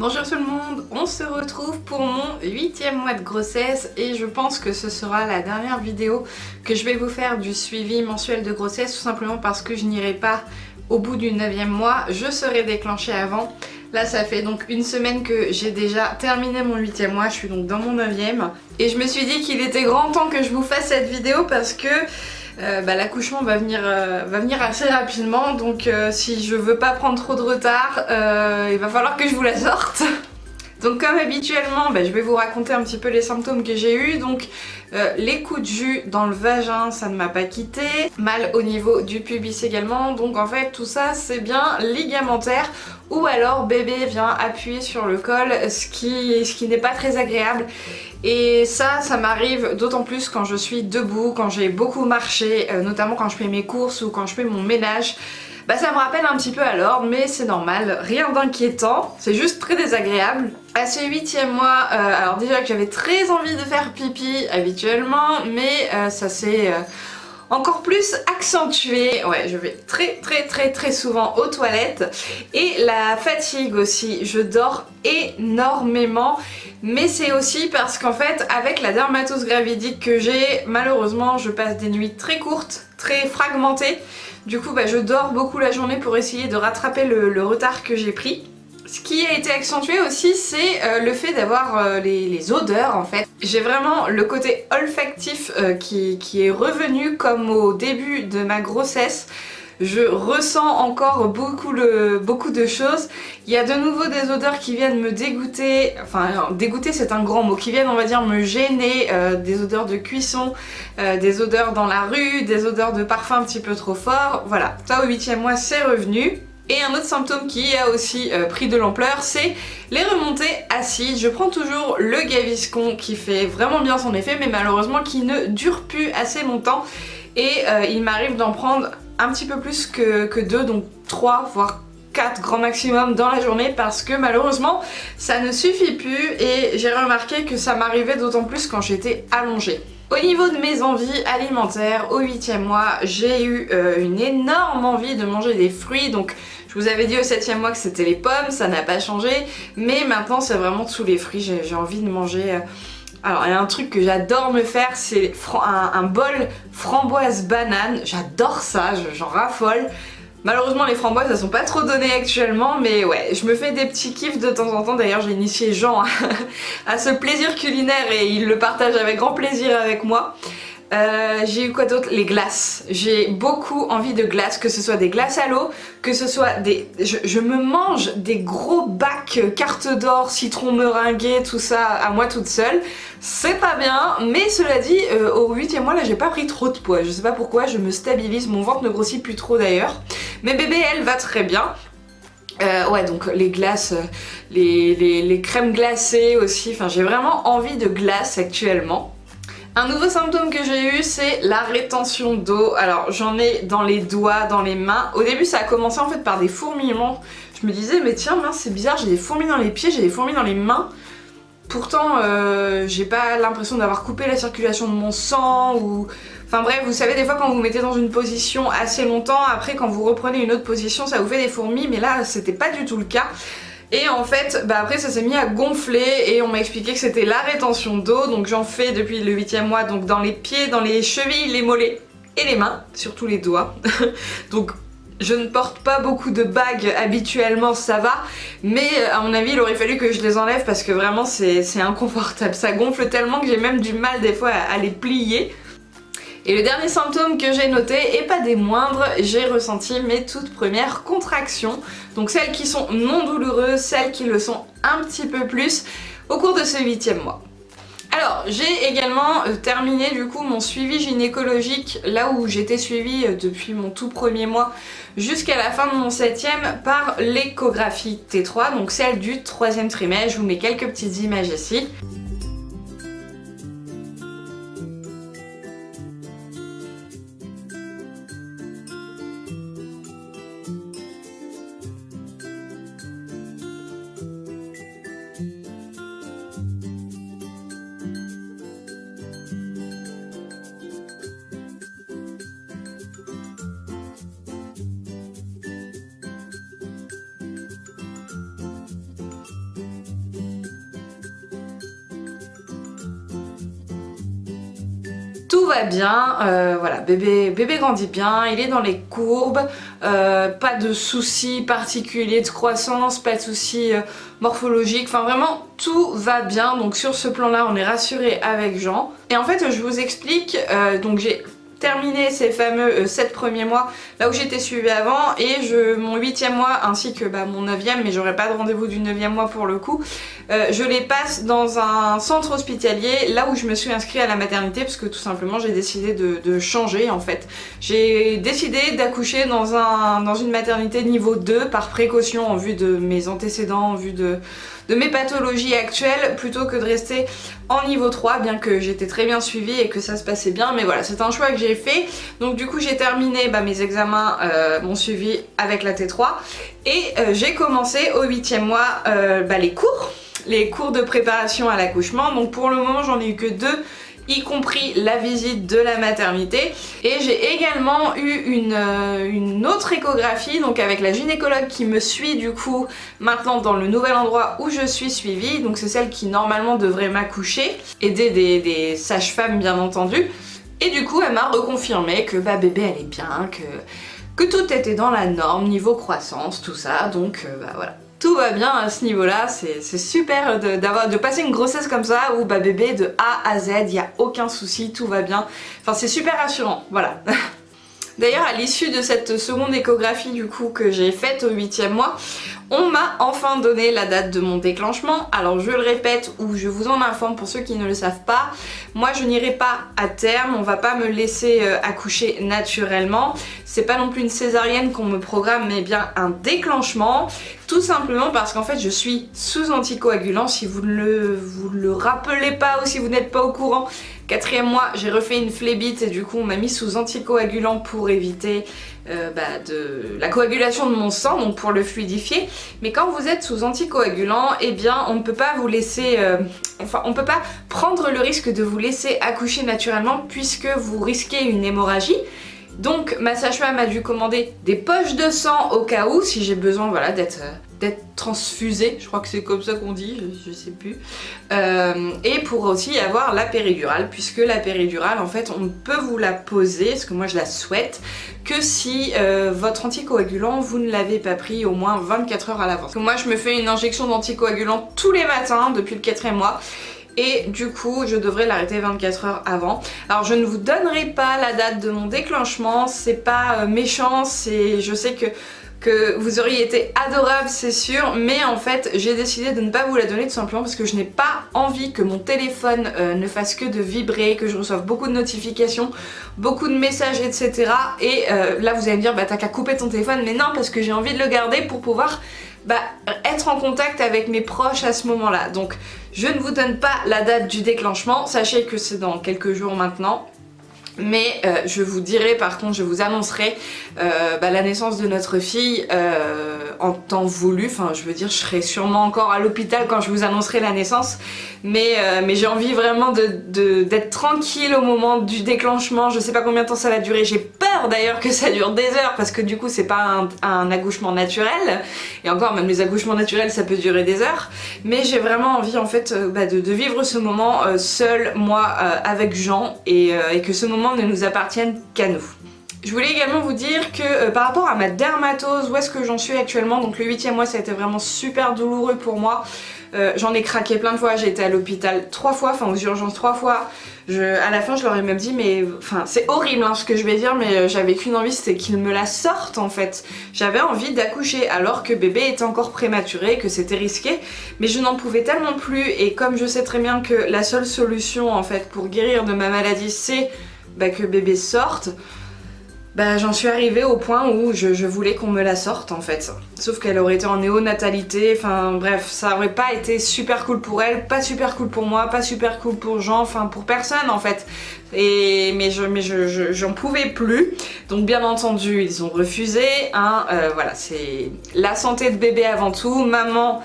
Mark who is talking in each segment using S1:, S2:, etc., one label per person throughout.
S1: Bonjour tout le monde, on se retrouve pour mon 8e mois de grossesse et je pense que ce sera la dernière vidéo que je vais vous faire du suivi mensuel de grossesse, tout simplement parce que je n'irai pas au bout du 9e mois, je serai déclenchée avant. Là ça fait donc une semaine que j'ai déjà terminé mon 8e mois, je suis donc dans mon 9e et je me suis dit qu'il était grand temps que je vous fasse cette vidéo parce que l'accouchement va venir assez rapidement, donc si je veux pas prendre trop de retard, il va falloir que je vous la sorte. Donc comme habituellement, je vais vous raconter un petit peu les symptômes que j'ai eu. Donc les coups de jus dans le vagin, ça ne m'a pas quitté. Mal au niveau du pubis également. Donc en fait tout ça c'est bien ligamentaire. Ou alors bébé vient appuyer sur le col, ce qui n'est pas très agréable. Et ça m'arrive d'autant plus quand je suis debout, quand j'ai beaucoup marché, notamment quand je fais mes courses ou quand je fais mon ménage. Ça me rappelle un petit peu à l'ordre, mais c'est normal, rien d'inquiétant, c'est juste très désagréable. À ce 8e mois, alors déjà que j'avais très envie de faire pipi habituellement, mais ça s'est encore plus accentué. Ouais, je vais très souvent aux toilettes. Et la fatigue aussi, je dors énormément. Mais c'est aussi parce qu'en fait, avec la dermatose gravidique que j'ai, malheureusement, je passe des nuits très courtes, très fragmentées. Du coup, je dors beaucoup la journée pour essayer de rattraper le retard que j'ai pris. Ce qui a été accentué aussi, c'est le fait d'avoir les odeurs en fait. J'ai vraiment le côté olfactif qui est revenu comme au début de ma grossesse. Je ressens encore beaucoup de choses. Il y a de nouveau des odeurs qui viennent me dégoûter, enfin dégoûter c'est un grand mot, qui viennent on va dire me gêner, des odeurs de cuisson, des odeurs dans la rue, des odeurs de parfum un petit peu trop fort. Voilà, ça au 8e mois c'est revenu. Et un autre symptôme qui a aussi pris de l'ampleur, c'est les remontées acides. Je prends toujours le Gaviscon qui fait vraiment bien son effet, mais malheureusement qui ne dure plus assez longtemps. Et il m'arrive d'en prendre un petit peu plus que 2, donc 3 voire 4 grand maximum dans la journée parce que malheureusement ça ne suffit plus et j'ai remarqué que ça m'arrivait d'autant plus quand j'étais allongée. Au niveau de mes envies alimentaires, au 8e mois, j'ai eu une énorme envie de manger des fruits. Donc je vous avais dit au 7e mois que c'était les pommes, ça n'a pas changé. Mais maintenant c'est vraiment tous les fruits, j'ai envie de manger... Alors il y a un truc que j'adore me faire, c'est un bol framboise banane. J'adore ça, j'en raffole. Malheureusement les framboises elles sont pas trop données actuellement, mais ouais, je me fais des petits kiffs de temps en temps. D'ailleurs j'ai initié Jean à ce plaisir culinaire et il le partage avec grand plaisir avec moi. J'ai eu quoi d'autre? Les glaces. J'ai beaucoup envie de glaces, que ce soit des glaces à l'eau, que ce soit des... Je me mange des gros bacs carte d'or, citron meringué, tout ça à moi toute seule. C'est pas bien, mais cela dit, au 8e mois là j'ai pas pris trop de poids. Je sais pas pourquoi, je me stabilise, mon ventre ne grossit plus trop d'ailleurs. Mais bébé elle va très bien. Ouais, donc les glaces, les crèmes glacées aussi, enfin j'ai vraiment envie de glace actuellement. Un nouveau symptôme que j'ai eu, c'est la rétention d'eau. Alors j'en ai dans les doigts, dans les mains. Au début ça a commencé en fait par des fourmillements. Je me disais mais tiens mince c'est bizarre, j'ai des fourmis dans les pieds, j'ai des fourmis dans les mains. Pourtant j'ai pas l'impression d'avoir coupé la circulation de mon sang ou... Enfin bref, vous savez des fois quand vous vous mettez dans une position assez longtemps, après quand vous reprenez une autre position ça vous fait des fourmis, mais là c'était pas du tout le cas. Et en fait, après ça s'est mis à gonfler et on m'a expliqué que c'était la rétention d'eau. Donc j'en fais depuis le 8e mois, donc dans les pieds, dans les chevilles, les mollets et les mains, surtout les doigts. Donc je ne porte pas beaucoup de bagues habituellement, ça va. Mais à mon avis, il aurait fallu que je les enlève parce que vraiment c'est inconfortable. Ça gonfle tellement que j'ai même du mal des fois à les plier. Et le dernier symptôme que j'ai noté, et pas des moindres, j'ai ressenti mes toutes premières contractions. Donc celles qui sont non douloureuses, celles qui le sont un petit peu plus au cours de ce 8e mois. Alors j'ai également terminé du coup mon suivi gynécologique là où j'étais suivie depuis mon tout premier mois jusqu'à la fin de mon 7e par l'échographie T3, donc celle du 3e trimestre. Je vous mets quelques petites images ici. Tout va bien, voilà, bébé grandit bien, il est dans les courbes, pas de soucis particuliers de croissance, pas de soucis morphologiques, enfin vraiment tout va bien. Donc sur ce plan-là, on est rassuré avec Jean. Et en fait, je vous explique, donc j'ai terminé ces fameux 7 premiers mois là où j'étais suivie avant, et mon 8e mois ainsi que mon 9e, mais j'aurai pas de rendez-vous du 9e mois pour le coup, je les passe dans un centre hospitalier là où je me suis inscrite à la maternité, parce que tout simplement j'ai décidé de changer en fait. J'ai décidé d'accoucher dans une maternité niveau 2 par précaution en vue de mes antécédents, en vue de mes pathologies actuelles, plutôt que de rester en niveau 3, bien que j'étais très bien suivie et que ça se passait bien. Mais voilà, c'est un choix que j'ai fait. Donc du coup j'ai terminé mes examens, mon suivi avec la T3, et j'ai commencé au 8e mois les cours de préparation à l'accouchement. Donc pour le moment j'en ai eu que 2, y compris la visite de la maternité, et j'ai également eu une autre échographie, donc avec la gynécologue qui me suit du coup maintenant dans le nouvel endroit où je suis suivie. Donc c'est celle qui normalement devrait m'accoucher, aider des sages-femmes bien entendu, et du coup elle m'a reconfirmé que bébé allait bien, que tout était dans la norme niveau croissance, tout ça. Donc voilà, tout va bien à ce niveau-là. C'est super de passer une grossesse comme ça où bébé de A à Z, il n'y a aucun souci, tout va bien. Enfin c'est super rassurant, voilà. D'ailleurs à l'issue de cette seconde échographie du coup que j'ai faite au 8e mois, on m'a enfin donné la date de mon déclenchement. Alors je le répète, ou je vous en informe pour ceux qui ne le savent pas, moi je n'irai pas à terme, on va pas me laisser accoucher naturellement. C'est pas non plus une césarienne qu'on me programme, mais bien un déclenchement. Tout simplement parce qu'en fait je suis sous anticoagulant, si vous ne le rappelez pas ou si vous n'êtes pas au courant. 4e mois, j'ai refait une phlébite et du coup on m'a mis sous anticoagulant pour éviter de la coagulation de mon sang, donc pour le fluidifier. Mais quand vous êtes sous anticoagulant, eh bien on ne peut pas vous laisser, on peut pas prendre le risque de vous laisser accoucher naturellement puisque vous risquez une hémorragie. Donc ma sage-femme a dû commander des poches de sang au cas où, si j'ai besoin d'être transfusée, je crois que c'est comme ça qu'on dit, je sais plus. Et pour aussi avoir la péridurale, puisque la péridurale en fait on ne peut vous la poser, parce que moi je la souhaite, que si votre anticoagulant vous ne l'avez pas pris au moins 24 heures à l'avance. Moi je me fais une injection d'anticoagulant tous les matins depuis le 4e mois. Et du coup je devrais l'arrêter 24 heures avant. Alors je ne vous donnerai pas la date de mon déclenchement, c'est pas méchant, je sais que vous auriez été adorable c'est sûr, mais en fait j'ai décidé de ne pas vous la donner tout simplement parce que je n'ai pas envie que mon téléphone ne fasse que de vibrer, que je reçoive beaucoup de notifications, beaucoup de messages etc. Et là vous allez me dire t'as qu'à couper ton téléphone, mais non, parce que j'ai envie de le garder pour pouvoir être en contact avec mes proches à ce moment-là. Donc je ne vous donne pas la date du déclenchement, sachez que c'est dans quelques jours maintenant. Mais je vous dirai, par contre, je vous annoncerai la naissance de notre fille en temps voulu. Enfin, je veux dire, je serai sûrement encore à l'hôpital quand je vous annoncerai la naissance. Mais j'ai envie vraiment d'être tranquille au moment du déclenchement. Je sais pas combien de temps ça va durer. J'ai peur d'ailleurs que ça dure des heures parce que du coup, c'est pas un accouchement naturel. Et encore, même les accouchements naturels, ça peut durer des heures. Mais j'ai vraiment envie en fait de vivre ce moment seul, moi, avec Jean, et que ce moment ne nous appartiennent qu'à nous. Je voulais également vous dire que par rapport à ma dermatose, où est-ce que j'en suis actuellement, donc le 8e mois ça a été vraiment super douloureux pour moi. J'en ai craqué plein de fois, j'ai été à l'hôpital 3 fois, enfin aux urgences 3 fois. À la fin je leur ai même dit mais enfin c'est horrible ce que je vais dire, mais j'avais qu'une envie, c'était qu'ils me la sortent en fait. J'avais envie d'accoucher alors que bébé était encore prématuré, que c'était risqué, mais je n'en pouvais tellement plus. Et comme je sais très bien que la seule solution en fait pour guérir de ma maladie c'est que bébé sorte, j'en suis arrivée au point où je voulais qu'on me la sorte en fait. Sauf qu'elle aurait été en néonatalité, enfin bref, ça aurait pas été super cool pour elle, pas super cool pour moi, pas super cool pour Jean, enfin pour personne en fait. Mais j'en pouvais plus, donc bien entendu ils ont refusé, voilà, c'est la santé de bébé avant tout. Maman,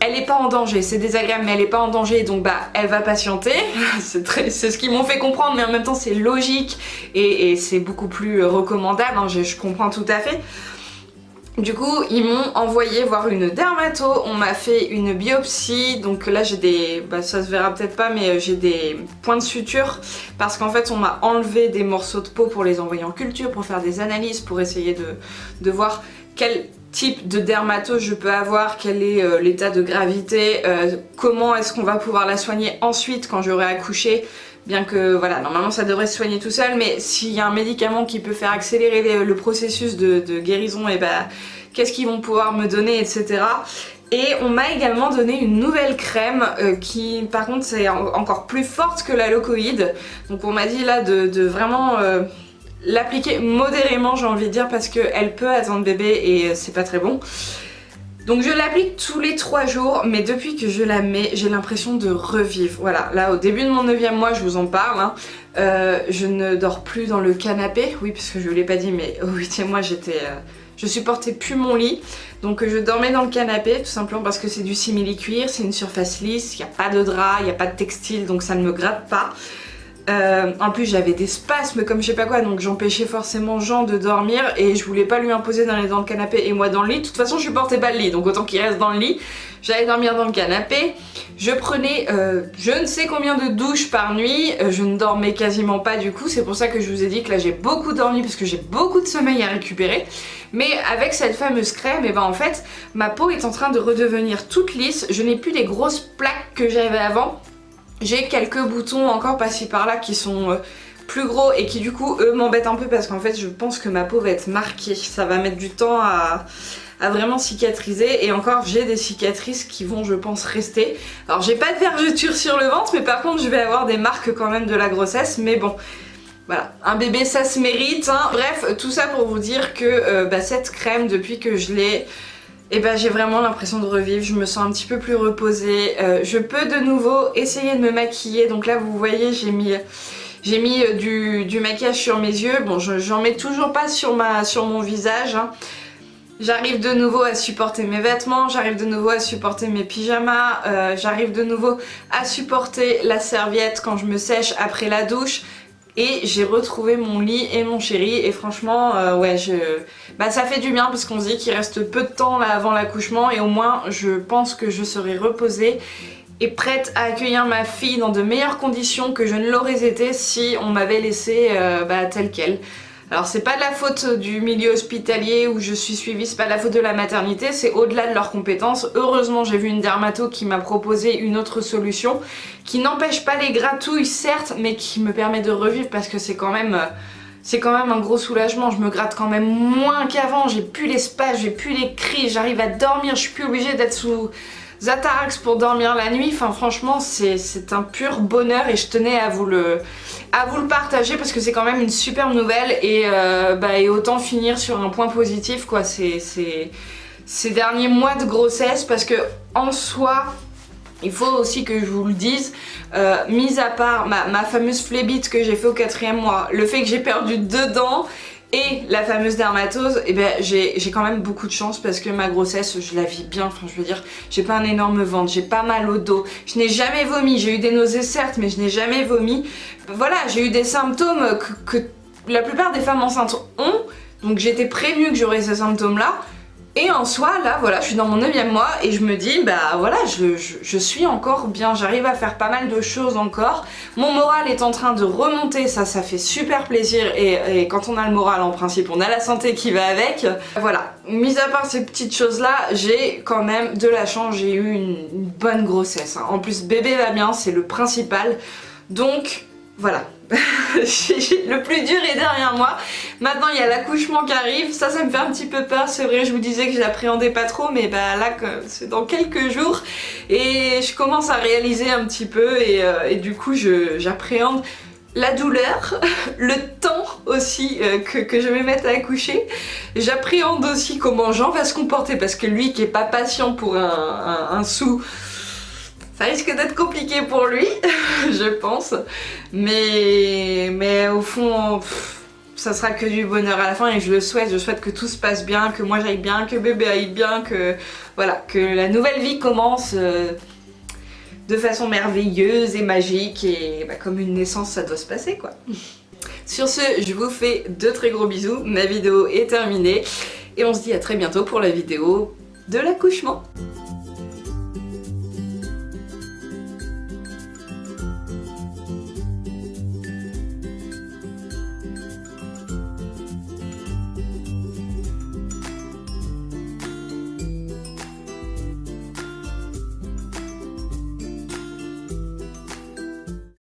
S1: elle est pas en danger, c'est désagréable mais elle est pas en danger, donc elle va patienter. C'est ce qu'ils m'ont fait comprendre, mais en même temps c'est logique et c'est beaucoup plus recommandable, je comprends tout à fait. Du coup ils m'ont envoyé voir une dermato, on m'a fait une biopsie, donc là j'ai des, ça se verra peut-être pas mais j'ai des points de suture parce qu'en fait on m'a enlevé des morceaux de peau pour les envoyer en culture, pour faire des analyses, pour essayer de voir quel type de dermatose je peux avoir, quel est l'état de gravité, comment est-ce qu'on va pouvoir la soigner ensuite quand j'aurai accouché. Bien que voilà, normalement ça devrait se soigner tout seul, mais s'il y a un médicament qui peut faire accélérer le processus de guérison, et qu'est-ce qu'ils vont pouvoir me donner, etc. Et on m'a également donné une nouvelle crème qui par contre c'est encore plus forte que la Locoïd. Donc on m'a dit là de vraiment l'appliquer modérément, j'ai envie de dire, parce qu'elle peut attendre bébé et c'est pas très bon. Donc je l'applique tous les 3 jours, mais depuis que je la mets, j'ai l'impression de revivre. Voilà, là au début de mon 9e mois, je vous en parle, hein, je ne dors plus dans le canapé. Oui, parce que je vous l'ai pas dit, mais au 8e mois, je supportais plus mon lit. Donc je dormais dans le canapé, tout simplement parce que c'est du simili-cuir, c'est une surface lisse, il n'y a pas de drap, il n'y a pas de textile, donc ça ne me gratte pas. En plus j'avais des spasmes comme je sais pas quoi, donc j'empêchais forcément Jean de dormir et je voulais pas lui imposer d'aller dans le canapé et moi dans le lit. De toute façon je supportais pas le lit, donc autant qu'il reste dans le lit. J'allais dormir dans le canapé, je prenais je ne sais combien de douches par nuit, je ne dormais quasiment pas du coup, c'est pour ça que je vous ai dit que là j'ai beaucoup dormi parce que j'ai beaucoup de sommeil à récupérer. Mais avec cette fameuse crème, et en fait ma peau est en train de redevenir toute lisse, je n'ai plus les grosses plaques que j'avais avant. J'ai quelques boutons encore par-ci par-là qui sont plus gros et qui du coup eux m'embêtent un peu parce qu'en fait je pense que ma peau va être marquée. Ça va mettre du temps à vraiment cicatriser et encore j'ai des cicatrices qui vont je pense rester. Alors j'ai pas de vergeture sur le ventre mais par contre je vais avoir des marques quand même de la grossesse, mais bon. Voilà, un bébé ça se mérite, hein. Bref, tout ça pour vous dire que cette crème depuis que je l'ai, j'ai vraiment l'impression de revivre, je me sens un petit peu plus reposée, je peux de nouveau essayer de me maquiller, donc là vous voyez j'ai mis du maquillage sur mes yeux, bon j'en mets toujours pas sur mon visage, hein. J'arrive de nouveau à supporter mes vêtements, j'arrive de nouveau à supporter mes pyjamas, j'arrive de nouveau à supporter la serviette quand je me sèche après la douche. Et j'ai retrouvé mon lit et mon chéri et franchement ouais ça fait du bien parce qu'on se dit qu'il reste peu de temps là avant l'accouchement et au moins je pense que je serai reposée et prête à accueillir ma fille dans de meilleures conditions que je ne l'aurais été si on m'avait laissée telle qu'elle. Alors c'est pas de la faute du milieu hospitalier où je suis suivie, c'est pas de la faute de la maternité, c'est au-delà de leurs compétences. Heureusement j'ai vu une dermato qui m'a proposé une autre solution qui n'empêche pas les gratouilles certes mais qui me permet de revivre parce que c'est quand même un gros soulagement. Je me gratte quand même moins qu'avant, j'ai plus les spasmes, j'ai plus les cris, j'arrive à dormir, je suis plus obligée d'être sous Zatarax pour dormir la nuit. Enfin franchement c'est un pur bonheur et je tenais à vous le partager parce que c'est quand même une super nouvelle et autant finir sur un point positif quoi, ces derniers mois de grossesse, parce que en soi il faut aussi que je vous le dise, mis à part ma fameuse phlébite que j'ai fait au 4e mois, le fait que j'ai perdu 2 dents et la fameuse dermatose, j'ai quand même beaucoup de chance parce que ma grossesse je la vis bien, enfin je veux dire j'ai pas un énorme ventre, j'ai pas mal au dos, je n'ai jamais vomi, j'ai eu des nausées certes mais je n'ai jamais vomi. Voilà, j'ai eu des symptômes que la plupart des femmes enceintes ont, donc j'étais prévenue que j'aurais ces symptômes là. Et en soi, là, voilà, je suis dans mon 9e mois et je me dis, voilà, je suis encore bien, j'arrive à faire pas mal de choses encore. Mon moral est en train de remonter, ça fait super plaisir et quand on a le moral, en principe, on a la santé qui va avec. Voilà, mis à part ces petites choses-là, j'ai quand même de la chance, j'ai eu une bonne grossesse, hein. En plus, bébé va bien, c'est le principal, donc voilà. Le plus dur est derrière moi. Maintenant il y a l'accouchement qui arrive, ça me fait un petit peu peur, c'est vrai, je vous disais que je l'appréhendais pas trop, mais là c'est dans quelques jours et je commence à réaliser un petit peu et du coup j'appréhende la douleur, le temps aussi que je vais mettre à accoucher. J'appréhende aussi comment Jean va se comporter parce que lui qui est pas patient pour un sou, ça risque d'être compliqué pour lui, je pense, mais au fond, ça sera que du bonheur à la fin et je souhaite que tout se passe bien, que moi j'aille bien, que bébé aille bien, que la nouvelle vie commence de façon merveilleuse et magique et comme une naissance ça doit se passer quoi. Sur ce, je vous fais de très gros bisous, ma vidéo est terminée. et on se dit à très bientôt pour la vidéo de l'accouchement.